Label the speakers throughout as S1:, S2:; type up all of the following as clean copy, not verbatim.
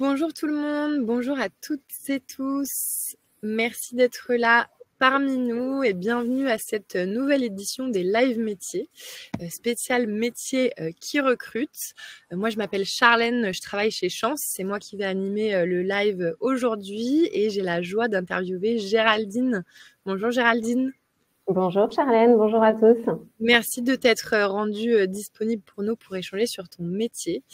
S1: Bonjour tout le monde, bonjour à toutes et tous. Merci d'être là parmi nous et bienvenue à cette nouvelle édition des Live Métiers, spécial métier qui recrute. Moi, je m'appelle Charlène, je travaille chez Chance. C'est moi qui vais animer le live aujourd'hui et j'ai la joie d'interviewer Géraldine. Bonjour Géraldine.
S2: Bonjour Charlène, bonjour à tous.
S1: Merci de t'être rendue disponible pour nous pour échanger sur ton métier.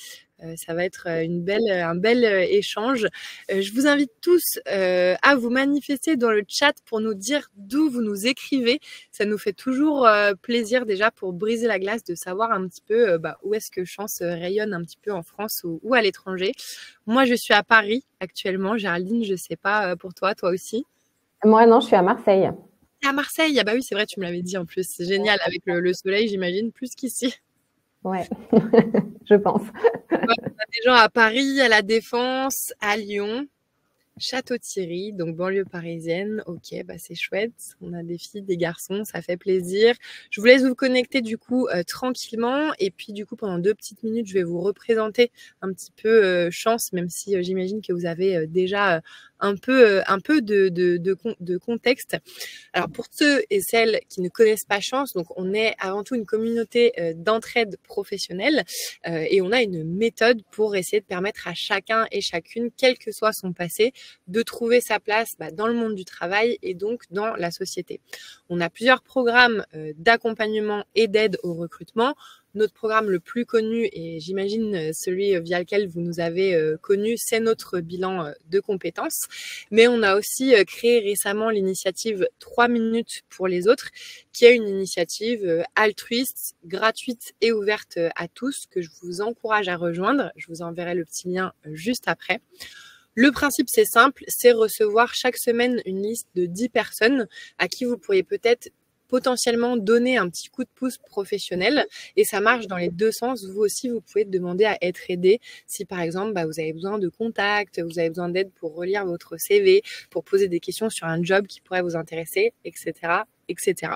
S1: Ça va être un bel échange. Je vous invite tous à vous manifester dans le chat pour nous dire d'où vous nous écrivez. Ça nous fait toujours plaisir déjà pour briser la glace de savoir un petit peu où est-ce que Chance rayonne un petit peu en France ou à l'étranger. Moi, je suis à Paris actuellement. Géraldine, je sais pas pour toi aussi.
S2: Moi, non, je suis à Marseille.
S1: À Marseille, ah bah oui, c'est vrai, tu me l'avais dit en plus. C'est génial avec le soleil, j'imagine, plus qu'ici.
S2: Ouais, je pense.
S1: Ouais, on a des gens à Paris, à La Défense, à Lyon, Château-Thierry, donc banlieue parisienne. Ok, bah c'est chouette. On a des filles, des garçons, ça fait plaisir. Je vous laisse vous connecter du coup tranquillement. Et puis du coup, pendant 2 petites minutes, je vais vous représenter un petit peu Chance, même si j'imagine que vous avez déjà un peu de contexte. Alors pour ceux et celles qui ne connaissent pas Chance, donc on est avant tout une communauté d'entraide professionnelle et on a une méthode pour essayer de permettre à chacun et chacune, quel que soit son passé, de trouver sa place dans le monde du travail et donc dans la société. On a plusieurs programmes d'accompagnement et d'aide au recrutement. Notre programme le plus connu, et j'imagine celui via lequel vous nous avez connu, c'est notre bilan de compétences. Mais on a aussi créé récemment l'initiative 3 minutes pour les autres, qui est une initiative altruiste, gratuite et ouverte à tous, que je vous encourage à rejoindre. Je vous enverrai le petit lien juste après. Le principe, c'est simple, c'est recevoir chaque semaine une liste de 10 personnes à qui vous pourriez peut-être potentiellement donner un petit coup de pouce professionnel et ça marche dans les deux sens. Vous aussi, vous pouvez demander à être aidé si par exemple vous avez besoin de contacts, vous avez besoin d'aide pour relire votre CV, pour poser des questions sur un job qui pourrait vous intéresser, etc., etc.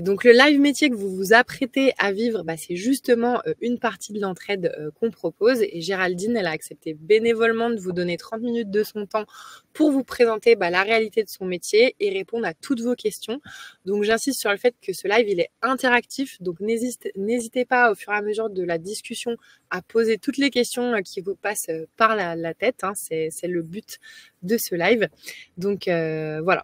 S1: Donc le live métier que vous vous apprêtez à vivre, c'est justement une partie de l'entraide qu'on propose et Géraldine, elle a accepté bénévolement de vous donner 30 minutes de son temps pour vous présenter la réalité de son métier et répondre à toutes vos questions. Donc j'insiste sur le fait que ce live, il est interactif, donc n'hésitez pas au fur et à mesure de la discussion à poser toutes les questions qui vous passent par la tête, hein. C'est le but de ce live. Donc voilà.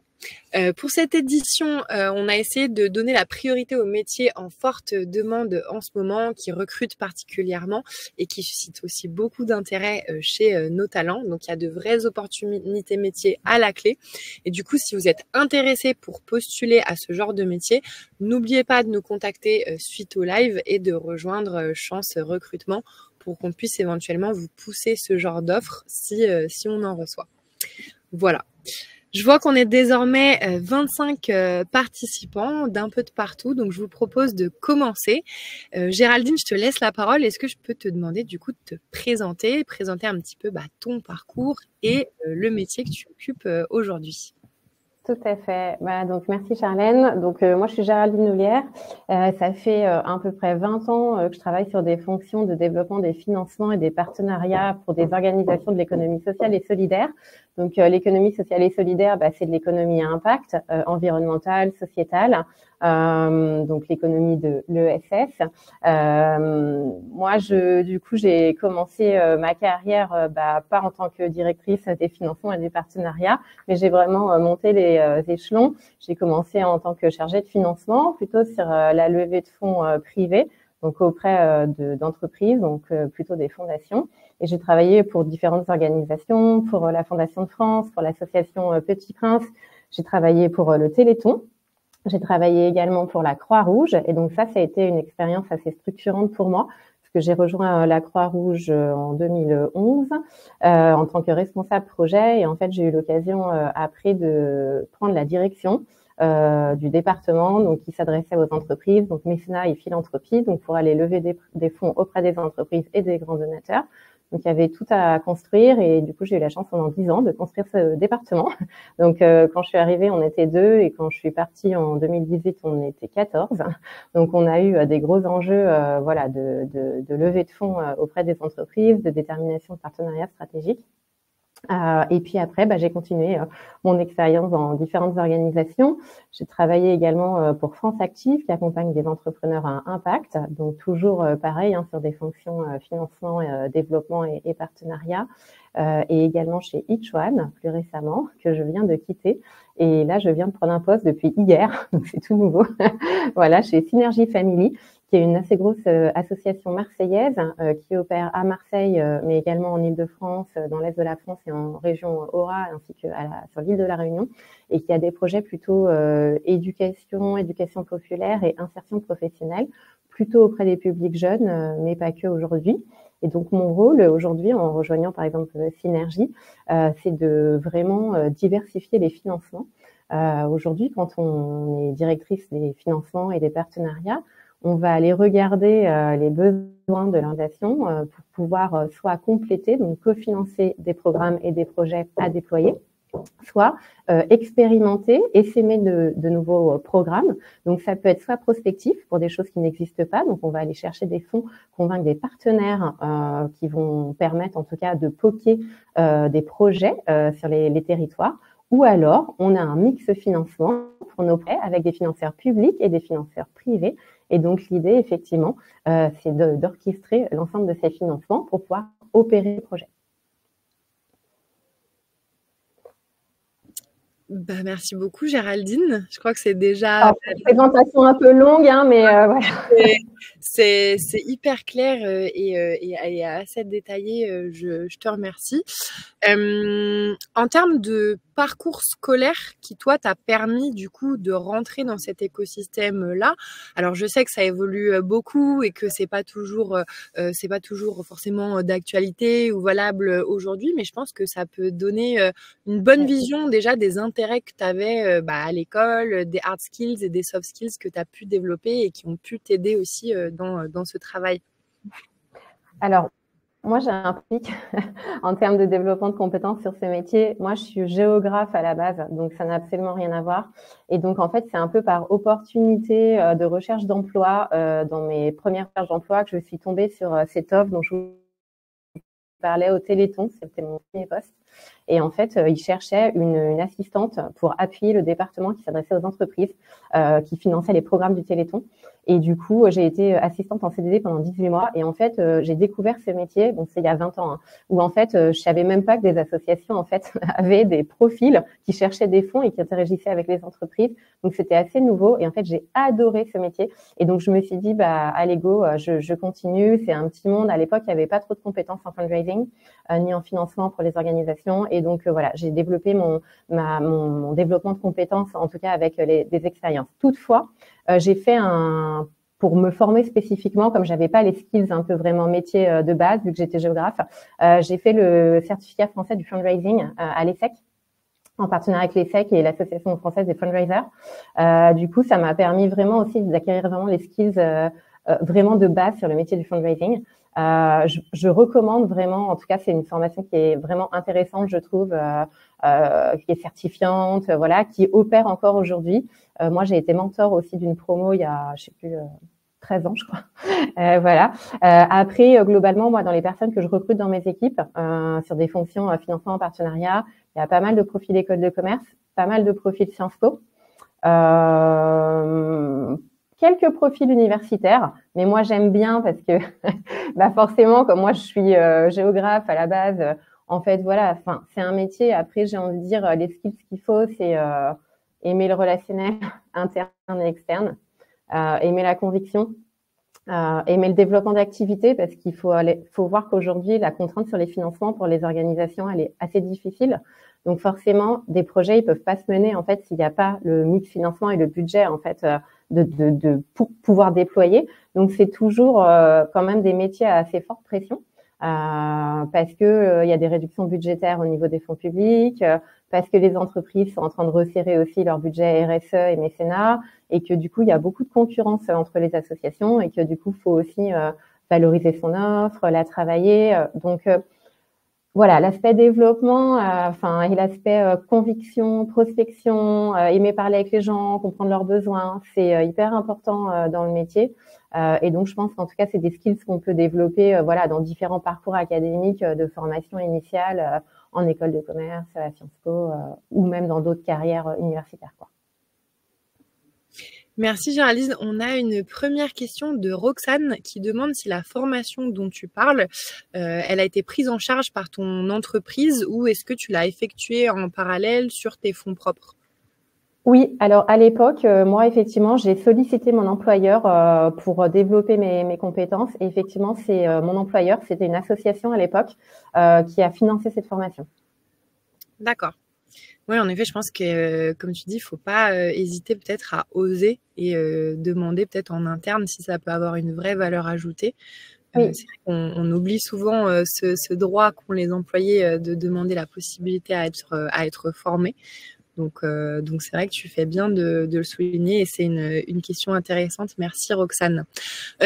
S1: Pour cette édition, on a essayé de donner la priorité aux métiers en forte demande en ce moment, qui recrutent particulièrement et qui suscitent aussi beaucoup d'intérêt chez nos talents. Donc, il y a de vraies opportunités métiers à la clé. Et du coup, si vous êtes intéressé pour postuler à ce genre de métier, n'oubliez pas de nous contacter suite au live et de rejoindre Chance Recrutement pour qu'on puisse éventuellement vous pousser ce genre d'offres si on en reçoit. Voilà. Je vois qu'on est désormais 25 participants d'un peu de partout, donc je vous propose de commencer. Géraldine, je te laisse la parole. Est-ce que je peux te demander du coup de te présenter un petit peu ton parcours et le métier que tu occupes aujourd'hui?
S2: Tout à fait. Donc, merci Charlène. Donc, moi, je suis Géraldine Noulière. Ça fait à peu près 20 ans que je travaille sur des fonctions de développement des financements et des partenariats pour des organisations de l'économie sociale et solidaire. Donc, l'économie sociale et solidaire, c'est de l'économie à impact environnemental, sociétal. Donc l'économie de l'ESS. Moi, du coup, j'ai commencé ma carrière pas en tant que directrice des financements et des partenariats, mais j'ai vraiment monté les échelons. J'ai commencé en tant que chargée de financement, plutôt sur la levée de fonds privés, donc auprès d'entreprises, donc plutôt des fondations. Et j'ai travaillé pour différentes organisations, pour la Fondation de France, pour l'association Petit Prince. J'ai travaillé pour le Téléthon. J'ai travaillé également pour la Croix-Rouge et donc ça a été une expérience assez structurante pour moi parce que j'ai rejoint la Croix-Rouge en 2011 en tant que responsable projet et en fait j'ai eu l'occasion après de prendre la direction du département donc qui s'adressait aux entreprises, donc mécénat et philanthropie, donc pour aller lever des fonds auprès des entreprises et des grands donateurs. Donc, il y avait tout à construire et du coup, j'ai eu la chance pendant 10 ans de construire ce département. Donc, quand je suis arrivée, on était 2 et quand je suis partie en 2018, on était 14. Donc, on a eu des gros enjeux voilà, de levée de fonds auprès des entreprises, de détermination de partenariats stratégiques. Et puis après, j'ai continué mon expérience dans différentes organisations. J'ai travaillé également pour France Active, qui accompagne des entrepreneurs à impact. Donc toujours pareil, sur des fonctions financement, développement et partenariat. Et également chez Each One, plus récemment, que je viens de quitter. Et là, je viens de prendre un poste depuis hier, donc c'est tout nouveau. Voilà, chez Synergie Family, qui est une assez grosse association marseillaise qui opère à Marseille, mais également en Île-de-France, dans l'Est de la France et en région Aura, ainsi que sur l'île de la Réunion, et qui a des projets plutôt éducation populaire et insertion professionnelle, plutôt auprès des publics jeunes, mais pas que aujourd'hui. Et donc, mon rôle aujourd'hui, en rejoignant par exemple Synergie, c'est de vraiment diversifier les financements. Aujourd'hui, quand on est directrice des financements et des partenariats, on va aller regarder les besoins de l'organisation pour pouvoir soit compléter, donc cofinancer des programmes et des projets à déployer, soit expérimenter et s'aimer de nouveaux programmes. Donc, ça peut être soit prospectif pour des choses qui n'existent pas. Donc, on va aller chercher des fonds, convaincre des partenaires qui vont permettre en tout cas de poker des projets sur les territoires. Ou alors, on a un mix financement pour nos prêts avec des financeurs publics et des financeurs privés. Et donc, l'idée, effectivement, c'est d'orchestrer l'ensemble de ces financements pour pouvoir opérer le projet.
S1: Merci beaucoup, Géraldine. Je crois que c'est déjà...
S2: une présentation un peu longue, mais voilà.
S1: C'est hyper clair et assez détaillé. Je te remercie. En termes de parcours scolaire qui, toi, t'a permis du coup de rentrer dans cet écosystème-là. Alors, je sais que ça évolue beaucoup et que c'est pas toujours forcément d'actualité ou valable aujourd'hui, mais je pense que ça peut donner une bonne vision déjà des intérêts que tu avais à l'école, des hard skills et des soft skills que tu as pu développer et qui ont pu t'aider aussi dans ce travail.
S2: Alors, moi, j'ai un pic en termes de développement de compétences sur ce métier. Moi, je suis géographe à la base, donc ça n'a absolument rien à voir. Et donc, en fait, c'est un peu par opportunité de recherche d'emploi, dans mes premières recherches d'emploi, que je suis tombée sur cette offre dont je vous parlais au Téléthon. C'était mon premier poste. Et en fait, ils cherchaient une assistante pour appuyer le département qui s'adressait aux entreprises, qui finançait les programmes du Téléthon. Et du coup, j'ai été assistante en CDD pendant 18 mois. Et en fait, j'ai découvert ce métier, donc c'est il y a 20 ans, où en fait, je savais même pas que des associations, en fait, avaient des profils qui cherchaient des fonds et qui interagissaient avec les entreprises. Donc, c'était assez nouveau. Et en fait, j'ai adoré ce métier. Et donc, je me suis dit, allez go, je continue. C'est un petit monde. À l'époque, il n'y avait pas trop de compétences en fundraising, ni en financement pour les organisations. Et donc, voilà, j'ai développé mon développement de compétences, en tout cas avec des expériences. Toutefois, j'ai fait pour me former spécifiquement, comme j'avais pas les skills un peu vraiment métier de base, vu que j'étais géographe, j'ai fait le certificat français du fundraising à l'ESSEC, en partenariat avec l'ESSEC et l'Association française des fundraisers. Du coup, ça m'a permis vraiment aussi d'acquérir vraiment les skills vraiment de base sur le métier du fundraising. Je recommande vraiment, en tout cas, c'est une formation qui est vraiment intéressante, je trouve, qui est certifiante, voilà, qui opère encore aujourd'hui. Moi, j'ai été mentor aussi d'une promo il y a, je sais plus, 13 ans, je crois. Voilà. Après, globalement, moi, dans les personnes que je recrute dans mes équipes, sur des fonctions financement en partenariat, il y a pas mal de profils école de commerce, pas mal de profils Sciences Po. Quelques profils universitaires, mais moi j'aime bien parce que forcément, comme moi je suis géographe à la base, en fait voilà, c'est un métier. Après, j'ai envie de dire, les skills qu'il faut, c'est aimer le relationnel interne et externe, aimer la conviction, aimer le développement d'activités, parce qu'il faut voir qu'aujourd'hui la contrainte sur les financements pour les organisations, elle est assez difficile. Donc forcément, des projets ils peuvent pas se mener en fait s'il n'y a pas le mix financement et le budget en fait pour pouvoir déployer. Donc c'est toujours quand même des métiers à assez forte pression, parce que il y a des réductions budgétaires au niveau des fonds publics, parce que les entreprises sont en train de resserrer aussi leur budget RSE et mécénat, et que du coup il y a beaucoup de concurrence entre les associations, et que du coup faut aussi valoriser son offre, la travailler. Donc, voilà, l'aspect développement, et l'aspect conviction, prospection, aimer parler avec les gens, comprendre leurs besoins, c'est hyper important dans le métier. Et donc, je pense qu'en tout cas, c'est des skills qu'on peut développer, dans différents parcours académiques de formation initiale en école de commerce, à Sciences Po, ou même dans d'autres carrières universitaires, quoi.
S1: Merci Géraldine. On a une première question de Roxane qui demande si la formation dont tu parles, elle a été prise en charge par ton entreprise ou est-ce que tu l'as effectuée en parallèle sur tes fonds propres?
S2: Oui, alors à l'époque, moi effectivement, j'ai sollicité mon employeur pour développer mes compétences. Et effectivement, c'est mon employeur, c'était une association à l'époque qui a financé cette formation.
S1: D'accord. Oui, en effet, je pense que, comme tu dis, il faut pas hésiter peut-être à oser et demander peut-être en interne si ça peut avoir une vraie valeur ajoutée.
S2: Oui.
S1: C'est vrai qu'on oublie souvent ce droit qu'ont les employés de demander la possibilité à être formés. Donc c'est vrai que tu fais bien de le souligner et c'est une question intéressante. Merci Roxane.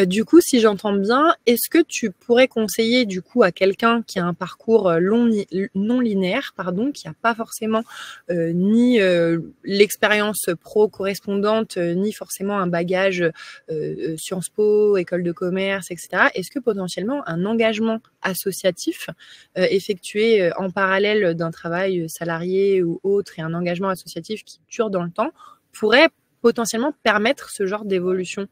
S1: Du coup, si j'entends bien, est-ce que tu pourrais conseiller du coup à quelqu'un qui a un parcours non linéaire, qui n'a pas forcément ni l'expérience pro correspondante, ni forcément un bagage Sciences Po, école de commerce, etc. Est-ce que potentiellement un engagement associatif effectué en parallèle d'un travail salarié ou autre et un engagement associatif qui dure dans le temps pourrait potentiellement permettre ce genre d'évolution?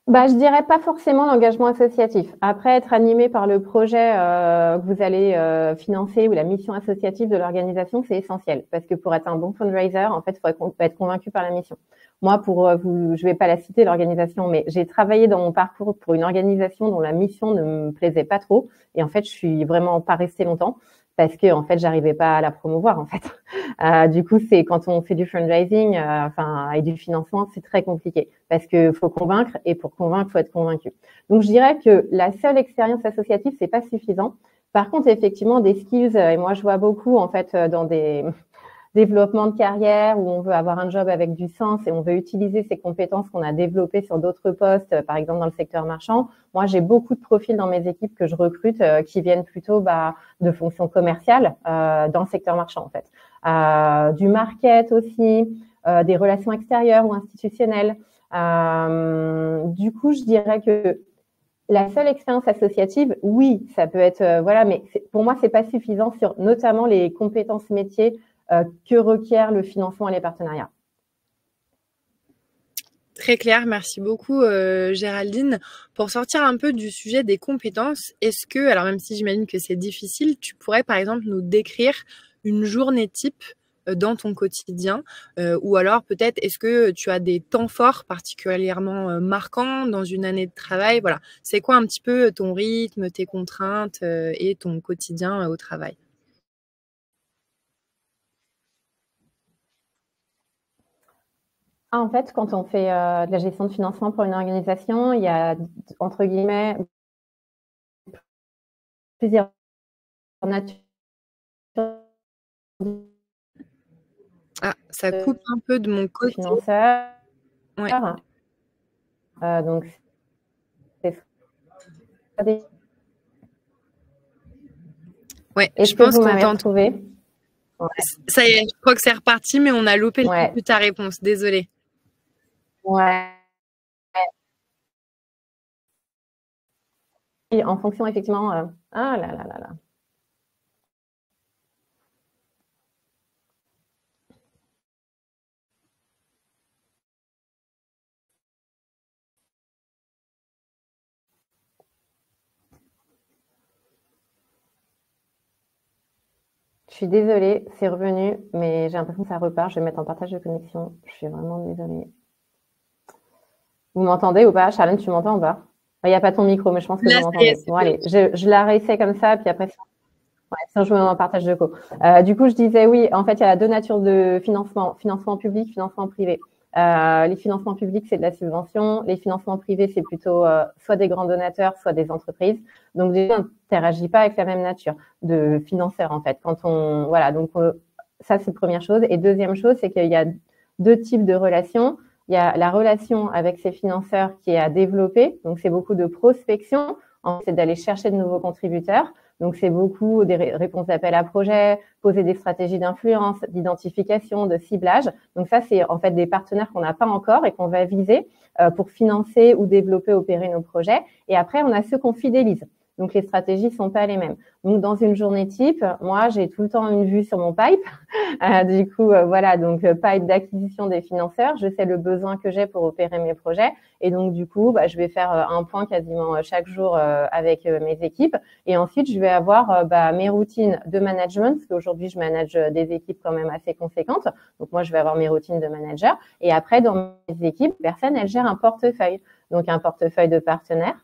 S2: Je dirais pas forcément l'engagement associatif. Après, être animé par le projet que vous allez financer ou la mission associative de l'organisation, c'est essentiel. Parce que pour être un bon fundraiser, en fait, il faut être convaincu par la mission. Moi, je vais pas la citer, l'organisation, mais j'ai travaillé dans mon parcours pour une organisation dont la mission ne me plaisait pas trop. Et en fait, je suis vraiment pas restée longtemps parce que, en fait, j'arrivais pas à la promouvoir, en fait. Du coup, c'est quand on fait du fundraising, et du financement, c'est très compliqué parce que faut convaincre et pour convaincre, faut être convaincu. Donc, je dirais que la seule expérience associative, c'est pas suffisant. Par contre, effectivement, des skills, et moi, je vois beaucoup, en fait, dans des développements de carrière où on veut avoir un job avec du sens et on veut utiliser ces compétences qu'on a développées sur d'autres postes, par exemple dans le secteur marchand. Moi, j'ai beaucoup de profils dans mes équipes que je recrute qui viennent plutôt de fonctions commerciales dans le secteur marchand, en fait. Du market aussi, des relations extérieures ou institutionnelles. Du coup, je dirais que la seule expérience associative, oui, ça peut être, mais pour moi, c'est pas suffisant sur notamment les compétences métiers que requiert le financement et les partenariats.
S1: Très clair, merci beaucoup Géraldine. Pour sortir un peu du sujet des compétences, est-ce que, alors même si j'imagine que c'est difficile, tu pourrais par exemple nous décrire une journée type dans ton quotidien ou alors peut-être est-ce que tu as des temps forts particulièrement marquants dans une année de travail? Voilà, c'est quoi un petit peu ton rythme, tes contraintes et ton quotidien au travail?
S2: En fait, quand on fait de la gestion de financement pour une organisation, il y a, entre guillemets, plusieurs natures.
S1: Ah, ça coupe un peu de mon côté.
S2: Financeurs.
S1: Ouais.
S2: Donc, c'est
S1: ouais,
S2: est-ce que vous m'avez retrouvé?
S1: Ouais. Ça y est, je crois que c'est reparti, mais on a loupé le début de ta réponse. Désolée.
S2: Ouais. Et en fonction, effectivement, ah là là là là. Je suis désolée, c'est revenu, mais j'ai l'impression que ça repart. Je vais mettre en partage de connexion. Je suis vraiment désolée. Vous m'entendez ou pas? Charlène, tu m'entends ou pas? Il n'y a pas ton micro, mais je pense que vous m'entendez. Bon, allez, je la réessaie comme ça, puis après, sinon je me mets en partage de co. Du coup, je disais oui, en fait, il y a deux natures de financement, financement public, financement privé. Les financements publics, c'est de la subvention. Les financements privés, c'est plutôt soit des grands donateurs, soit des entreprises. Donc, déjà, on n'interagit pas avec la même nature de financeurs, en fait. Ça, c'est la première chose. Et deuxième chose, c'est qu'il y a deux types de relations. Il y a la relation avec ces financeurs qui est à développer. Donc, c'est beaucoup de prospection. C'est d'aller chercher de nouveaux contributeurs. Donc, c'est beaucoup des réponses d'appel à projet, poser des stratégies d'influence, d'identification, de ciblage. Donc, ça, c'est en fait des partenaires qu'on n'a pas encore et qu'on va viser pour financer ou développer, opérer nos projets. Et après, on a ceux qu'on fidélise. Donc, les stratégies sont pas les mêmes. Donc, dans une journée type, moi, j'ai tout le temps une vue sur mon pipe. Du coup, voilà, donc pipe d'acquisition des financeurs. Je sais le besoin que j'ai pour opérer mes projets. Et donc, du coup, je vais faire un point quasiment chaque jour avec mes équipes. Et ensuite, je vais avoir mes routines de management, parce qu'aujourd'hui, je manage des équipes quand même assez conséquentes. Donc, moi, je vais avoir mes routines de manager. Et après, dans mes équipes, personne, elle gère un portefeuille. Donc, un portefeuille de partenaires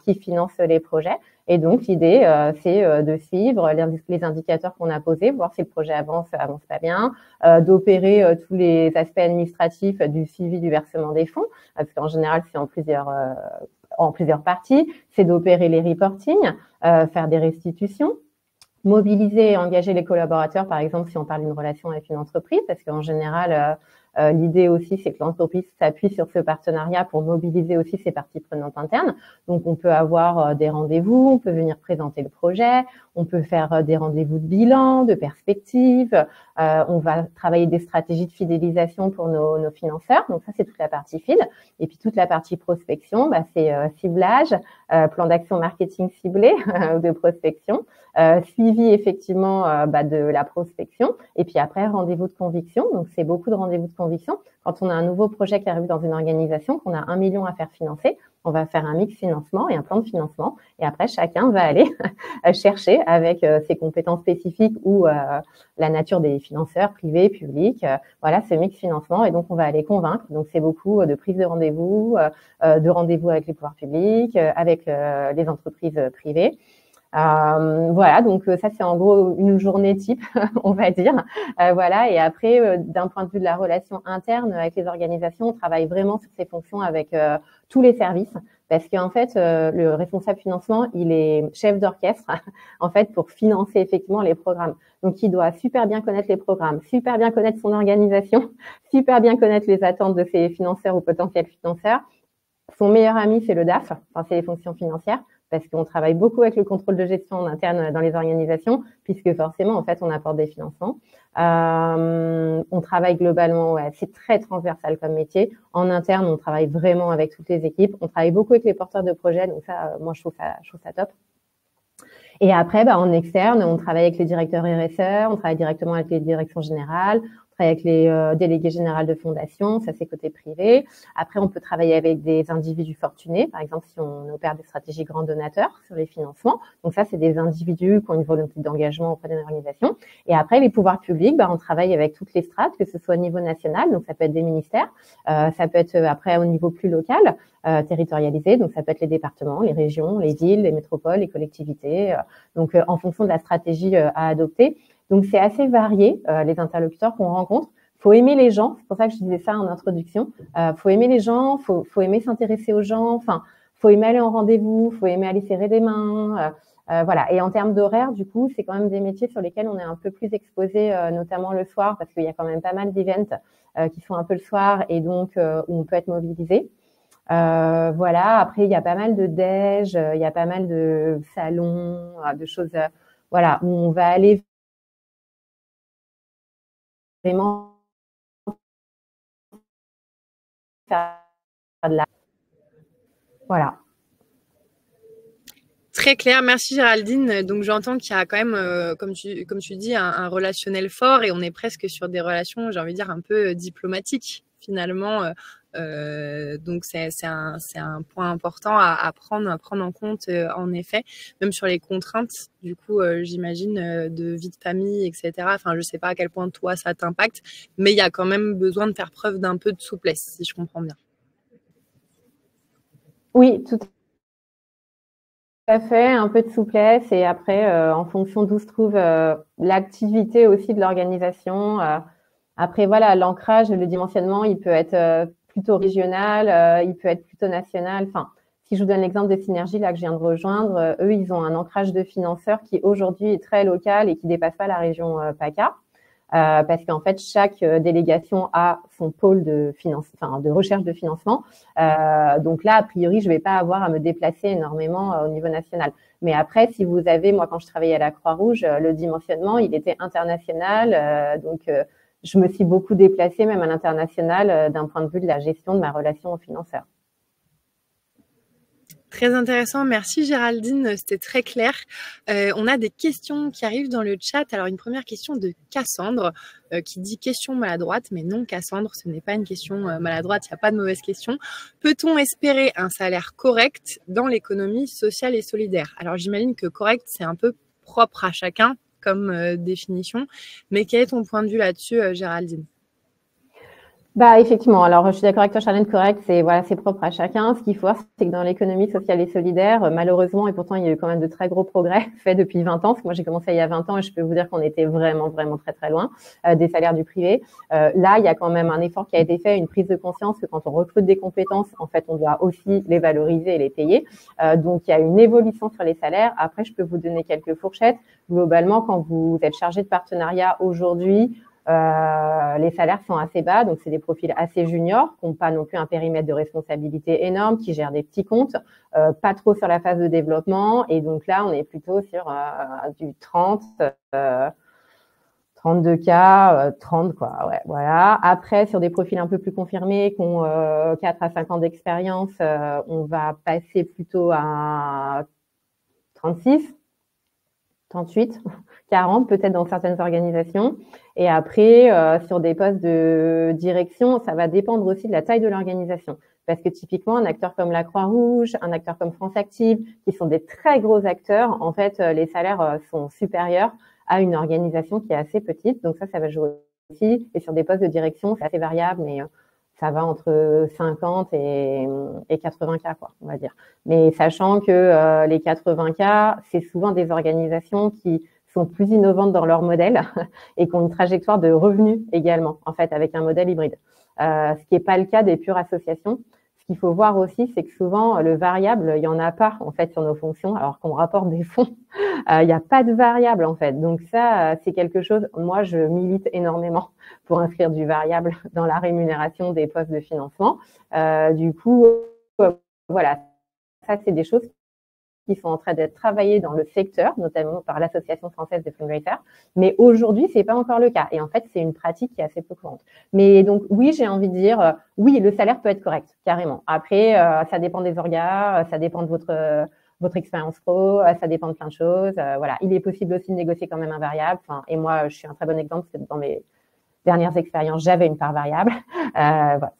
S2: qui financent les projets. Et donc, l'idée, c'est de suivre les indicateurs qu'on a posés, voir si le projet avance pas bien, d'opérer tous les aspects administratifs du suivi du versement des fonds, parce qu'en général, c'est en plusieurs parties. C'est d'opérer les reportings, faire des restitutions, mobiliser et engager les collaborateurs, par exemple, si on parle d'une relation avec une entreprise, parce qu'en général, l'idée aussi, c'est que l'entreprise s'appuie sur ce partenariat pour mobiliser aussi ses parties prenantes internes. Donc, on peut avoir des rendez-vous, on peut venir présenter le projet, on peut faire des rendez-vous de bilan, de perspective. On va travailler des stratégies de fidélisation pour nos financeurs. Donc, ça, c'est toute la partie feed. Et puis, toute la partie prospection, c'est ciblage, plan d'action marketing ciblé de prospection, suivi effectivement de la prospection. Et puis après, rendez-vous de conviction. Donc, c'est beaucoup de rendez-vous de conviction. Quand on a un nouveau projet qui arrive dans une organisation, qu'on a 1 million à faire financer, on va faire un mix financement et un plan de financement. Et après, chacun va aller chercher avec ses compétences spécifiques ou la nature des financeurs privés, publics. Voilà, ce mix financement. Et donc, on va aller convaincre. Donc, c'est beaucoup de prise de rendez-vous avec les pouvoirs publics, avec les entreprises privées. Voilà, donc ça c'est en gros une journée type, on va dire. Voilà, et après, d'un point de vue de la relation interne avec les organisations, on travaille vraiment sur ces fonctions avec tous les services, parce qu'en fait, le responsable financement, il est chef d'orchestre, en fait, pour financer effectivement les programmes. Donc, il doit super bien connaître les programmes, super bien connaître son organisation, super bien connaître les attentes de ses financeurs ou potentiels financeurs. Son meilleur ami, c'est le DAF, enfin, c'est les fonctions financières, parce qu'on travaille beaucoup avec le contrôle de gestion en interne dans les organisations, puisque forcément, en fait, on apporte des financements. On travaille globalement, c'est très transversal comme métier. En interne, on travaille vraiment avec toutes les équipes. On travaille beaucoup avec les porteurs de projets, donc ça, moi, je trouve ça top. Et après, en externe, on travaille avec les directeurs RSE, on travaille directement avec les directions générales, avec les délégués généraux de fondation, ça c'est côté privé. Après, on peut travailler avec des individus fortunés, par exemple si on opère des stratégies grands donateurs sur les financements. Donc ça, c'est des individus qui ont une volonté d'engagement auprès d'une organisation. Et après, les pouvoirs publics, on travaille avec toutes les strates, que ce soit au niveau national, donc ça peut être des ministères, ça peut être après au niveau plus local, territorialisé, donc ça peut être les départements, les régions, les villes, les métropoles, les collectivités, donc en fonction de la stratégie à adopter. Donc, c'est assez varié, les interlocuteurs qu'on rencontre. Faut aimer les gens. C'est pour ça que je disais ça en introduction. Faut aimer les gens, faut aimer s'intéresser aux gens. Enfin, faut aimer aller en rendez-vous, faut aimer aller serrer des mains. Voilà. Et en termes d'horaire, du coup, c'est quand même des métiers sur lesquels on est un peu plus exposé, notamment le soir, parce qu'il y a quand même pas mal d'events qui sont un peu le soir et donc où on peut être mobilisé. Voilà. Après, il y a pas mal de déj, il y a pas mal de salons, de choses, voilà, où on va aller vraiment faire de la... Voilà.
S1: Très clair, merci Géraldine. Donc j'entends qu'il y a quand même, comme tu dis, un relationnel fort et on est presque sur des relations, j'ai envie de dire, un peu diplomatiques finalement. Donc c'est un point important à prendre en compte en effet, même sur les contraintes. Du coup, j'imagine de vie de famille, etc. Enfin, je sais pas à quel point toi ça t'impacte, mais il y a quand même besoin de faire preuve d'un peu de souplesse, si je comprends bien.
S2: Oui, tout à fait, un peu de souplesse et après, en fonction d'où se trouve l'activité aussi de l'organisation. Après, voilà, l'ancrage, le dimensionnement, il peut être plutôt régional, il peut être plutôt national. Enfin, si je vous donne l'exemple de Synergie, là, que je viens de rejoindre, eux, ils ont un ancrage de financeurs qui aujourd'hui est très local et qui dépasse pas la région PACA. parce qu'en fait, chaque délégation a son pôle de de recherche de financement. Donc là, a priori, je vais pas avoir à me déplacer énormément au niveau national. Mais après, si vous avez, moi, quand je travaillais à la Croix-Rouge, le dimensionnement, il était international. Donc, je me suis beaucoup déplacée, même à l'international, d'un point de vue de la gestion de ma relation aux financeurs.
S1: Très intéressant, merci Géraldine, c'était très clair. On a des questions qui arrivent dans le chat. Alors une première question de Cassandre qui dit question maladroite, mais non Cassandre, ce n'est pas une question maladroite, il n'y a pas de mauvaise question. Peut-on espérer un salaire correct dans l'économie sociale et solidaire? Alors j'imagine que correct, c'est un peu propre à chacun comme définition, mais quel est ton point de vue là-dessus, Géraldine?
S2: Bah, effectivement. Alors, je suis d'accord avec toi, Charlène, correct. C'est propre à chacun. Ce qu'il faut voir, c'est que dans l'économie sociale et solidaire, malheureusement, et pourtant, il y a eu quand même de très gros progrès faits depuis 20 ans. Parce que moi, j'ai commencé il y a 20 ans et je peux vous dire qu'on était vraiment, vraiment très, très loin des salaires du privé. Là, il y a quand même un effort qui a été fait, une prise de conscience que quand on recrute des compétences, en fait, on doit aussi les valoriser et les payer. Donc, il y a une évolution sur les salaires. Après, je peux vous donner quelques fourchettes. Globalement, quand vous êtes chargé de partenariat aujourd'hui, les salaires sont assez bas, donc c'est des profils assez juniors, qui n'ont pas non plus un périmètre de responsabilité énorme, qui gèrent des petits comptes, pas trop sur la phase de développement, et donc là on est plutôt sur du 30, 32K, 30 quoi, ouais, voilà. Après sur des profils un peu plus confirmés, qui ont 4 à 5 ans d'expérience, on va passer plutôt à 36, 38, 40 peut-être dans certaines organisations. Et après, sur des postes de direction, ça va dépendre aussi de la taille de l'organisation. Parce que typiquement, un acteur comme la Croix-Rouge, un acteur comme France Active, qui sont des très gros acteurs, en fait, les salaires sont supérieurs à une organisation qui est assez petite. Donc ça va jouer aussi. Et sur des postes de direction, c'est assez variable, mais ça va entre 50 et 80K, quoi, on va dire. Mais sachant que les 80K, c'est souvent des organisations qui sont plus innovantes dans leur modèle et qui ont une trajectoire de revenus également, en fait, avec un modèle hybride. Ce qui n'est pas le cas des pures associations. Ce qu'il faut voir aussi, c'est que souvent, le variable, il n'y en a pas, en fait, sur nos fonctions, alors qu'on rapporte des fonds. Il n'y a pas de variable, en fait. Donc ça, c'est quelque chose, moi, je milite énormément pour inscrire du variable dans la rémunération des postes de financement. Du coup, voilà, ça, c'est des choses qui sont en train d'être travaillées dans le secteur, notamment par l'Association française des fundraisers. Mais aujourd'hui, c'est pas encore le cas. Et en fait, c'est une pratique qui est assez peu courante. Mais donc, oui, j'ai envie de dire, oui, le salaire peut être correct, carrément. Après, ça dépend des orgas, ça dépend de votre expérience pro, ça dépend de plein de choses. Voilà, il est possible aussi de négocier quand même un variable. Enfin, et moi, je suis un très bon exemple parce que dans mes dernières expériences, j'avais une part variable. Voilà.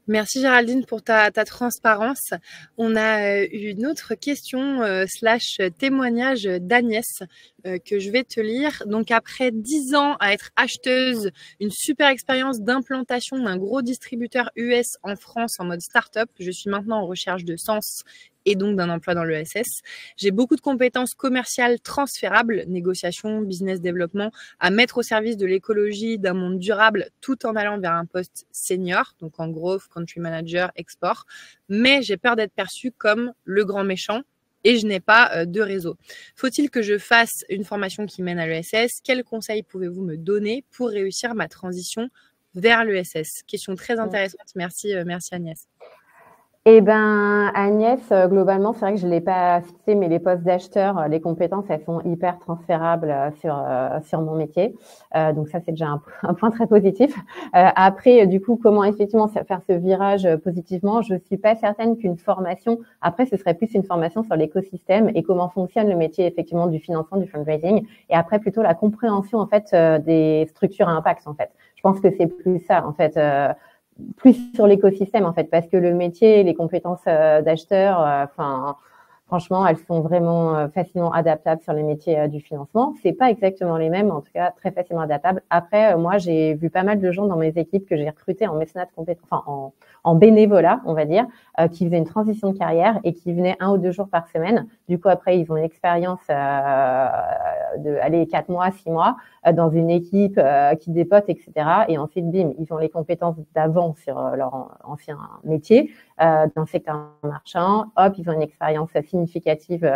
S1: Merci Géraldine pour ta transparence. On a une autre question slash témoignage d'Agnès que je vais te lire. Donc après 10 ans à être acheteuse, une super expérience d'implantation d'un gros distributeur US en France en mode start-up, je suis maintenant en recherche de sens et donc d'un emploi dans l'ESS. J'ai beaucoup de compétences commerciales transférables, négociation, business développement, à mettre au service de l'écologie, d'un monde durable, tout en allant vers un poste senior, donc en growth, country manager, export. Mais j'ai peur d'être perçue comme le grand méchant et je n'ai pas de réseau. Faut-il que je fasse une formation qui mène à l'ESS? Quels conseils pouvez-vous me donner pour réussir ma transition vers l'ESS? Question très intéressante. Merci, merci Agnès.
S2: Eh ben, Agnès, globalement, c'est vrai que je l'ai pas cité, mais les postes d'acheteurs, les compétences, elles sont hyper transférables sur mon métier. Donc ça, c'est déjà un point très positif. Après, du coup, comment effectivement faire ce virage positivement? Je suis pas certaine qu'une formation. Après, ce serait plus une formation sur l'écosystème et comment fonctionne le métier effectivement du financement, du fundraising. Et après, plutôt la compréhension en fait des structures à impact. En fait, je pense que c'est plus ça en fait. Plus sur l'écosystème en fait, parce que le métier, les compétences d'acheteurs, enfin franchement, elles sont vraiment facilement adaptables sur les métiers du financement. C'est pas exactement les mêmes, en tout cas très facilement adaptables. Après, moi, j'ai vu pas mal de gens dans mes équipes que j'ai recrutés en mécénat de compétences, enfin en bénévolat, on va dire, qui faisaient une transition de carrière et qui venaient 1 ou 2 jours par semaine. Du coup, après, ils ont une expérience de 4 mois, 6 mois dans une équipe qui dépote, etc. Et ensuite, bim, ils ont les compétences d'avant sur leur ancien métier dans le secteur marchand. Hop, ils ont une expérience significative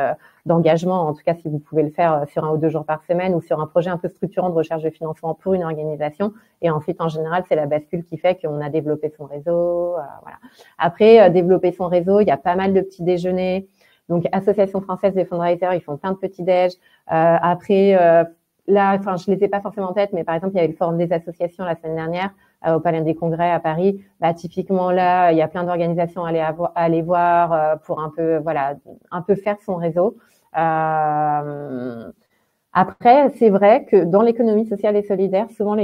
S2: d'engagement, en tout cas si vous pouvez le faire sur 1 ou 2 jours par semaine ou sur un projet un peu structurant de recherche de financement pour une organisation. Et ensuite, en général, c'est la bascule qui fait qu'on a développé son réseau. Voilà. Après, développer son réseau, il y a pas mal de petits déjeuners. Donc, Association française des fundraisers, ils font plein de petits déj. Après, là, enfin, je les ai pas forcément en tête, mais par exemple, il y a eu le forum des associations la semaine dernière au Palais des Congrès à Paris. Bah, typiquement là, il y a plein d'organisations à aller voir pour un peu, voilà, un peu faire son réseau. Après, c'est vrai que dans l'économie sociale et solidaire, souvent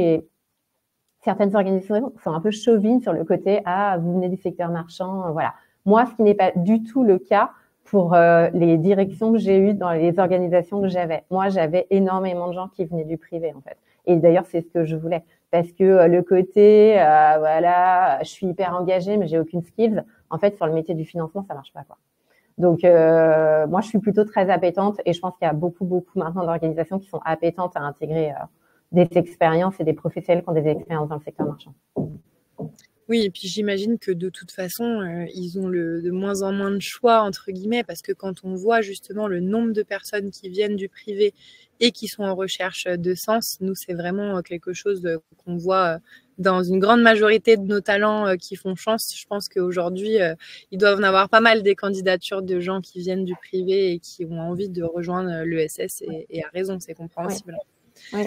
S2: certaines organisations sont un peu chauvines sur le côté vous venez du secteur marchand, voilà. Moi, ce qui n'est pas du tout le cas pour les directions que j'ai eues dans les organisations que j'avais. Moi, j'avais énormément de gens qui venaient du privé, en fait. Et d'ailleurs, c'est ce que je voulais. Parce que le côté, voilà, je suis hyper engagée, mais j'ai aucune skills. En fait, sur le métier du financement, ça marche pas, quoi. Donc, moi, je suis plutôt très appétente et je pense qu'il y a beaucoup maintenant d'organisations qui sont appétentes à intégrer des expériences et des professionnels qui ont des expériences dans le secteur marchand.
S1: Oui, et puis j'imagine que de toute façon, ils ont de moins en moins de choix, entre guillemets, parce que quand on voit justement le nombre de personnes qui viennent du privé et qui sont en recherche de sens, nous, c'est vraiment quelque chose qu'on voit dans une grande majorité de nos talents qui font chance. Je pense qu'aujourd'hui, ils doivent en avoir pas mal des candidatures de gens qui viennent du privé et qui ont envie de rejoindre l'ESS et à raison, c'est compréhensible.
S2: Oui.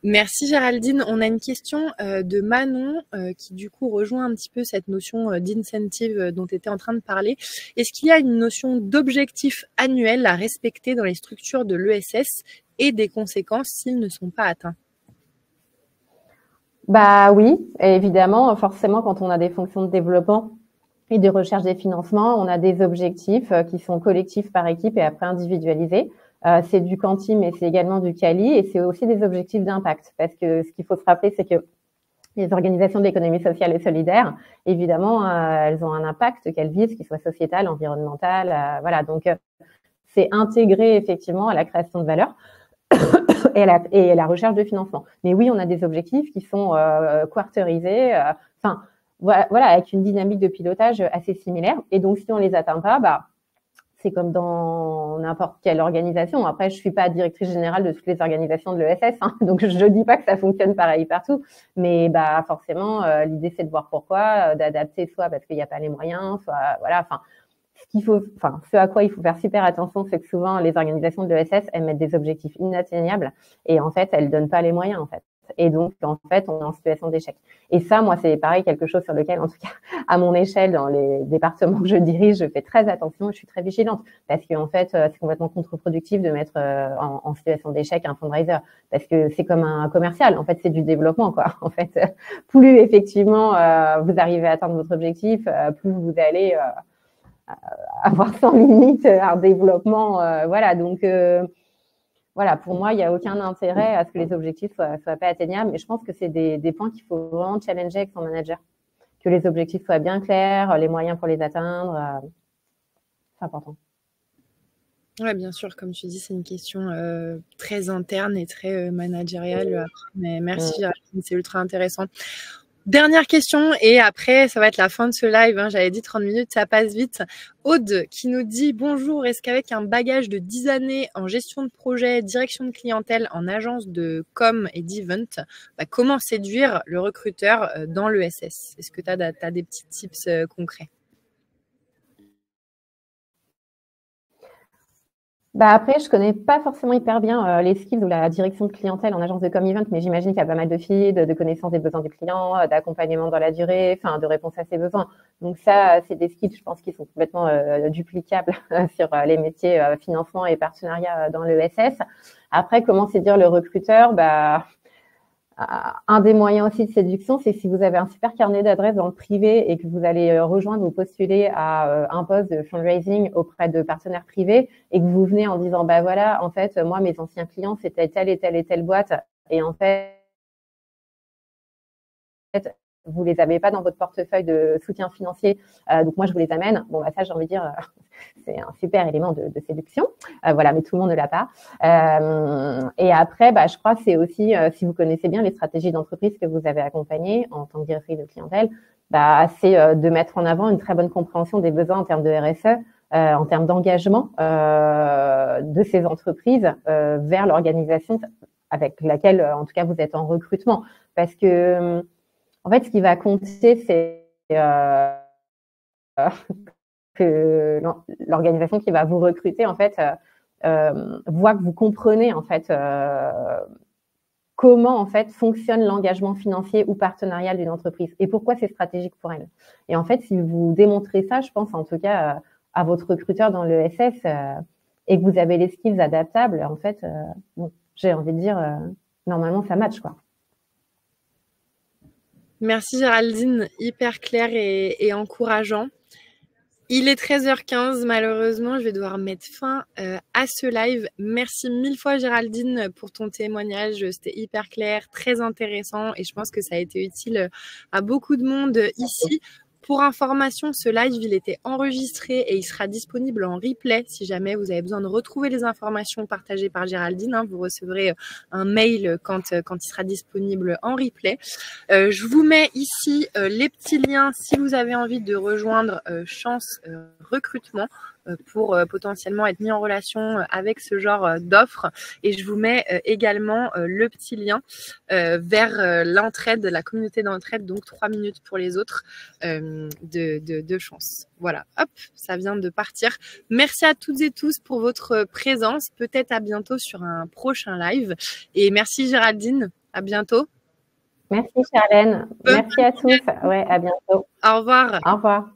S1: Merci Géraldine. On a une question de Manon qui du coup rejoint un petit peu cette notion d'incentive dont tu étais en train de parler. Est-ce qu'il y a une notion d'objectif annuel à respecter dans les structures de l'ESS et des conséquences s'ils ne sont pas atteints?
S2: Bah oui, évidemment, forcément quand on a des fonctions de développement et de recherche des financements, on a des objectifs qui sont collectifs par équipe et après individualisés. C'est du quanti, mais c'est également du quali et c'est aussi des objectifs d'impact. Parce que ce qu'il faut se rappeler, c'est que les organisations d'économie sociale et solidaire, évidemment, elles ont un impact qu'elles visent, qu'il soit sociétal, environnemental. Voilà, donc c'est intégré effectivement à la création de valeur et à la recherche de financement. Mais oui, on a des objectifs qui sont quarterisés, enfin voilà, avec une dynamique de pilotage assez similaire. Et donc, si on les atteint pas, bah c'est comme dans n'importe quelle organisation. Après, je suis pas directrice générale de toutes les organisations de l'ESS, hein, donc je dis pas que ça fonctionne pareil partout. Mais bah forcément, l'idée c'est de voir pourquoi, d'adapter soit parce qu'il n'y a pas les moyens, soit voilà. Enfin, ce à quoi il faut faire super attention, c'est que souvent les organisations de l'ESS elles mettent des objectifs inatteignables et en fait elles donnent pas les moyens en fait. Et donc, en fait, on est en situation d'échec. Et ça, moi, c'est pareil, quelque chose sur lequel, en tout cas, à mon échelle, dans les départements que je dirige, je fais très attention et je suis très vigilante. Parce qu'en fait, c'est complètement contre-productif de mettre en situation d'échec un fundraiser. Parce que c'est comme un commercial. En fait, c'est du développement, quoi. En fait, plus effectivement vous arrivez à atteindre votre objectif, plus vous allez avoir sans limite un développement. Voilà, donc... voilà, pour moi, il n'y a aucun intérêt à ce que les objectifs soient pas atteignables. Mais je pense que c'est des points qu'il faut vraiment challenger avec son manager. Que les objectifs soient bien clairs, les moyens pour les atteindre. C'est important.
S1: Oui, bien sûr, comme tu dis, c'est une question très interne et très managériale. Mais merci, c'est ultra intéressant. Dernière question, et après, ça va être la fin de ce live. Hein, j'avais dit 30 minutes, ça passe vite. Aude qui nous dit « Bonjour, est-ce qu'avec un bagage de 10 années en gestion de projet, direction de clientèle, en agence de com et d'event, comment séduire le recruteur dans l'ESS ?» Est-ce que tu as des petits tips concrets?
S2: Bah après, je connais pas forcément hyper bien les skills ou la direction de clientèle en agence de com event, mais j'imagine qu'il y a pas mal de feed, de connaissance des besoins du client, d'accompagnement dans la durée, enfin de réponse à ses besoins. Donc ça, c'est des skills, je pense, qui sont complètement duplicables sur les métiers financement et partenariat dans l'ESS. Après, comment séduire le recruteur? Bah un des moyens aussi de séduction, c'est si vous avez un super carnet d'adresses dans le privé et que vous allez rejoindre ou postuler à un poste de fundraising auprès de partenaires privés et que vous venez en disant, bah voilà, en fait, moi, mes anciens clients, c'était telle et telle et telle boîte. Et en fait, vous les avez pas dans votre portefeuille de soutien financier, donc moi je vous les amène. Bon, bah ça, j'ai envie de dire, c'est un super élément de séduction. Voilà, mais tout le monde ne l'a pas. Et après, bah, je crois que c'est aussi, si vous connaissez bien les stratégies d'entreprise que vous avez accompagnées en tant que directrice de clientèle, bah, c'est de mettre en avant une très bonne compréhension des besoins en termes de RSE, en termes d'engagement de ces entreprises vers l'organisation avec laquelle, en tout cas, vous êtes en recrutement. Parce que, en fait, ce qui va compter, c'est que l'organisation qui va vous recruter, en fait, voit que vous comprenez, en fait, comment, en fait, fonctionne l'engagement financier ou partenarial d'une entreprise et pourquoi c'est stratégique pour elle. Et en fait, si vous démontrez ça, je pense, en tout cas, à votre recruteur dans le SS et que vous avez les skills adaptables, en fait, bon, j'ai envie de dire, normalement, ça match, quoi.
S1: Merci Géraldine, hyper clair et encourageant. Il est 13h15, malheureusement, je vais devoir mettre fin à ce live. Merci mille fois Géraldine pour ton témoignage, c'était hyper clair, très intéressant et je pense que ça a été utile à beaucoup de monde ici. Pour information, ce live, il était enregistré et il sera disponible en replay si jamais vous avez besoin de retrouver les informations partagées par Géraldine. Vous recevrez un mail quand il sera disponible en replay. Je vous mets ici les petits liens si vous avez envie de rejoindre Chance Recrutement pour potentiellement être mis en relation avec ce genre d'offres. Et je vous mets également le petit lien vers l'entraide, la communauté d'entraide, donc 3 minutes pour les autres de Chance. Voilà, hop, ça vient de partir. Merci à toutes et tous pour votre présence. Peut-être à bientôt sur un prochain live. Et merci Géraldine, à bientôt.
S2: Merci Charlène, merci à tous. Ouais, à bientôt.
S1: Au revoir.
S2: Au revoir.